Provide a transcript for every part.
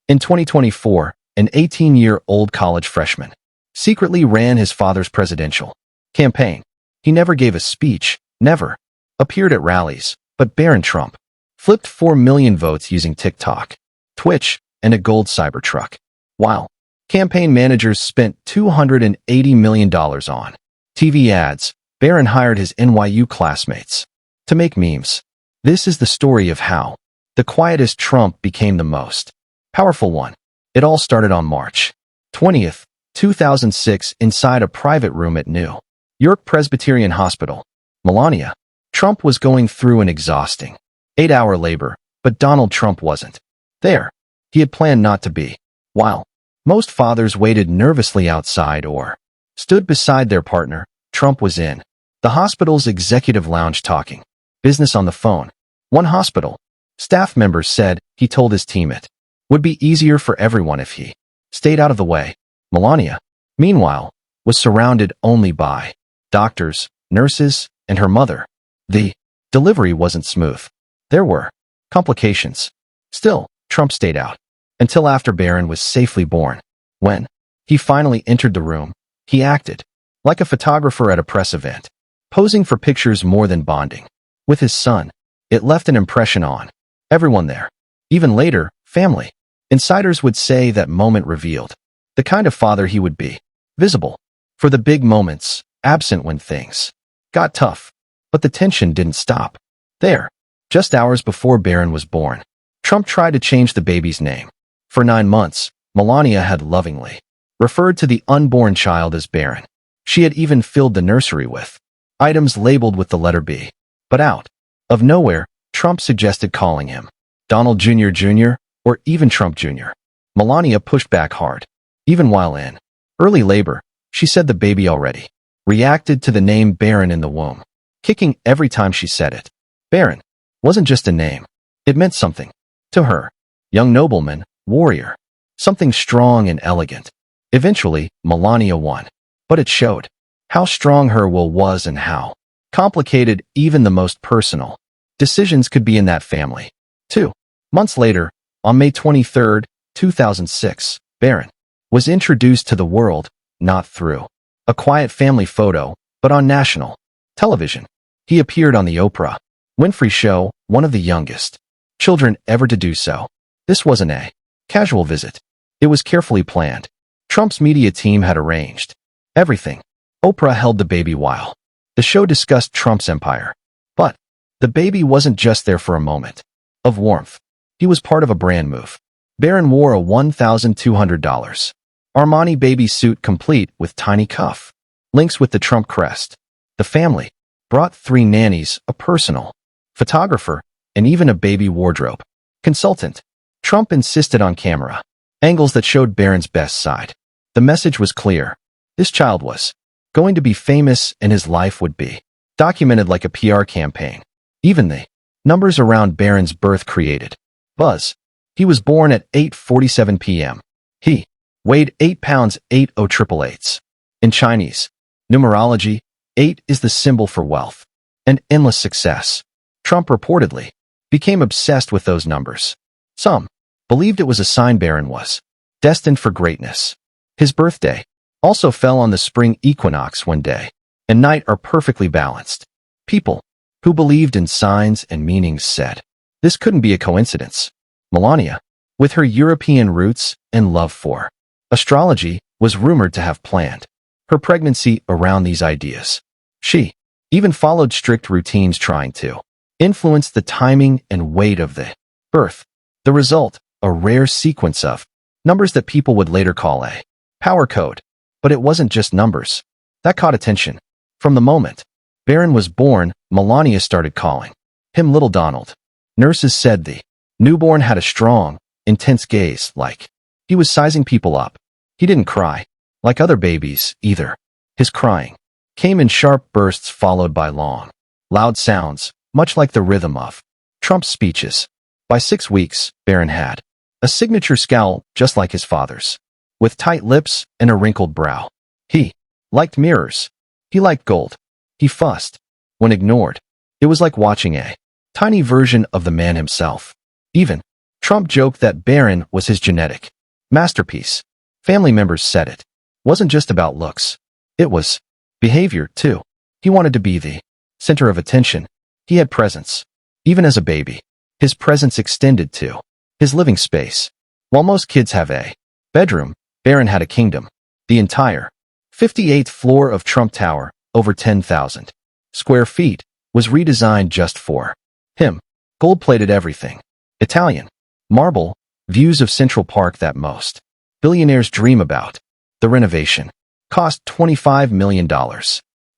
In 2024, an 18-year-old college freshman secretly ran his father's presidential campaign. He never gave a speech, never appeared at rallies, but Barron Trump flipped 4 million votes using TikTok, Twitch, and a gold Cybertruck. While campaign managers spent $280 million on TV ads, Barron hired his NYU classmates to make memes. This is the story of how the quietest Trump became the most powerful one. It all started on March 20th, 2006 inside a private room at NewYork-Presbyterian Hospital. Melania Trump was going through an exhausting 8-hour labor, but Donald Trump wasn't there. He had planned not to be. While most fathers waited nervously outside or stood beside their partner, Trump was in the hospital's executive lounge talking business on the phone. One hospital staff member said he told his team it would be easier for everyone if he stayed out of the way. Melania, meanwhile, was surrounded only by doctors, nurses, and her mother. The delivery wasn't smooth. There were complications. Still, Trump stayed out until after Barron was safely born. When he finally entered the room, he acted like a photographer at a press event, posing for pictures more than bonding with his son. It left an impression on everyone there. Even later, family insiders would say that moment revealed the kind of father he would be. Visible for the big moments, absent when things got tough. But the tension didn't stop there. Just hours before Barron was born, Trump tried to change the baby's name. For 9 months, Melania had lovingly referred to the unborn child as Barron. She had even filled the nursery with items labeled with the letter B. But out of nowhere, Trump suggested calling him Donald Jr. or even Trump Jr. Melania pushed back hard. Even while in early labor, she said the baby already reacted to the name Barron in the womb, kicking every time she said it. Barron wasn't just a name. It meant something to her. Young nobleman, warrior, something strong and elegant. Eventually, Melania won. But it showed how strong her will was and how complicated even the most personal decisions could be in that family. 2 months later, on May 23, 2006, Barron was introduced to the world, not through a quiet family photo, but on national television. He appeared on the Oprah Winfrey Show, one of the youngest children ever to do so. This wasn't a casual visit. It was carefully planned. Trump's media team had arranged everything. Oprah held the baby while the show discussed Trump's empire. But the baby wasn't just there for a moment of warmth. He was part of a brand move. Barron wore a $1,200 Armani baby suit complete with tiny cuff links with the Trump crest. The family brought 3 nannies, a personal photographer, and even a baby wardrobe consultant. Trump insisted on camera angles that showed Barron's best side. The message was clear. This child was going to be famous and his life would be documented like a PR campaign. Even the numbers around Barron's birth created buzz. He was born at 8:47 p.m. He weighed 8 pounds 80888. In Chinese numerology, 8 is the symbol for wealth and endless success. Trump reportedly became obsessed with those numbers. Some believed it was a sign Barron was destined for greatness. His birthday also fell on the spring equinox when day and night are perfectly balanced. People who believed in signs and meanings said this couldn't be a coincidence. Melania, with her European roots and love for astrology, was rumored to have planned her pregnancy around these ideas. She even followed strict routines trying to influence the timing and weight of the birth. The result, a rare sequence of numbers that people would later call a power code. But it wasn't just numbers that caught attention. From the moment Barron was born, Melania started calling him Little Donald. Nurses said the newborn had a strong, intense gaze, like he was sizing people up. He didn't cry like other babies, either. His crying came in sharp bursts followed by long, loud sounds, much like the rhythm of Trump's speeches. By 6 weeks, Barron had a signature scowl just like his father's, with tight lips and a wrinkled brow. He liked mirrors. He liked gold. He fussed when ignored. It was like watching a tiny version of the man himself. Even Trump joked that Barron was his genetic masterpiece. Family members said it wasn't just about looks. It was behavior, too. He wanted to be the center of attention. He had presence. Even as a baby, his presence extended to his living space. While most kids have a bedroom, Barron had a kingdom. The entire 58th floor of Trump Tower, over 10,000 square feet, was redesigned just for him. Gold-plated everything. Italian marble, views of Central Park that most billionaires dream about. The renovation cost $25 million.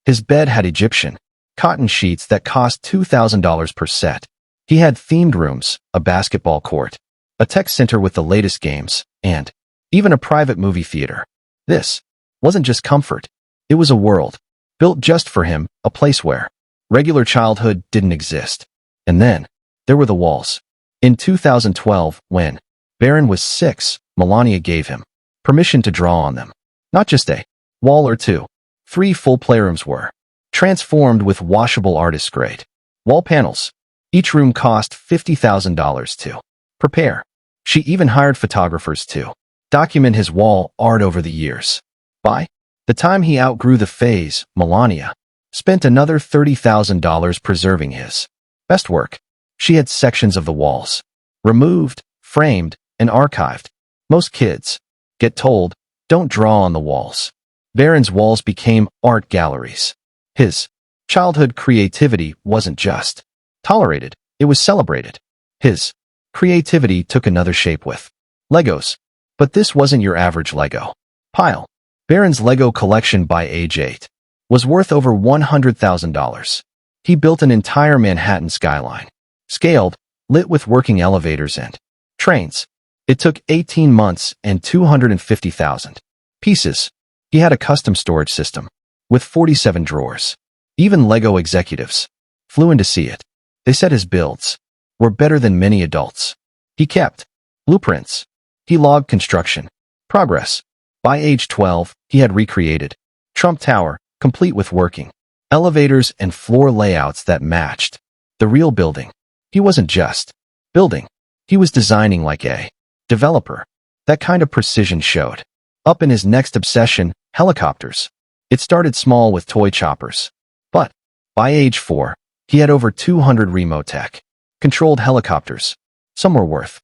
His bed had Egyptian cotton sheets that cost $2,000 per set. He had themed rooms, a basketball court, a tech center with the latest games, and even a private movie theater. This wasn't just comfort. It was a world built just for him, a place where regular childhood didn't exist. And then there were the walls. In 2012, when Barron was 6, Melania gave him permission to draw on them. Not just a wall or two. 3 full playrooms were transformed with washable artist-grade wall panels. Each room cost $50,000 to prepare. She even hired photographers to document his wall art over the years. By the time he outgrew the phase, Melania spent another $30,000 preserving his best work. She had sections of the walls removed, framed, and archived. Most kids get told, don't draw on the walls. Barron's walls became art galleries. His childhood creativity wasn't just tolerated, it was celebrated. His creativity took another shape with Legos. But this wasn't your average Lego pile. Barron's Lego collection by age 8 was worth over $100,000. He built an entire Manhattan skyline, scaled, lit with working elevators and trains. It took 18 months and 250,000 pieces. He had a custom storage system with 47 drawers. Even Lego executives flew in to see it. They said his builds were better than many adults. He kept blueprints. He logged construction progress. By age 12, he had recreated Trump Tower, complete with working elevators and floor layouts that matched the real building. He wasn't just building. He was designing like a developer. That kind of precision showed up in his next obsession, helicopters. It started small with toy choppers. But by age 4, he had over 200 remote tech controlled helicopters. Some were worth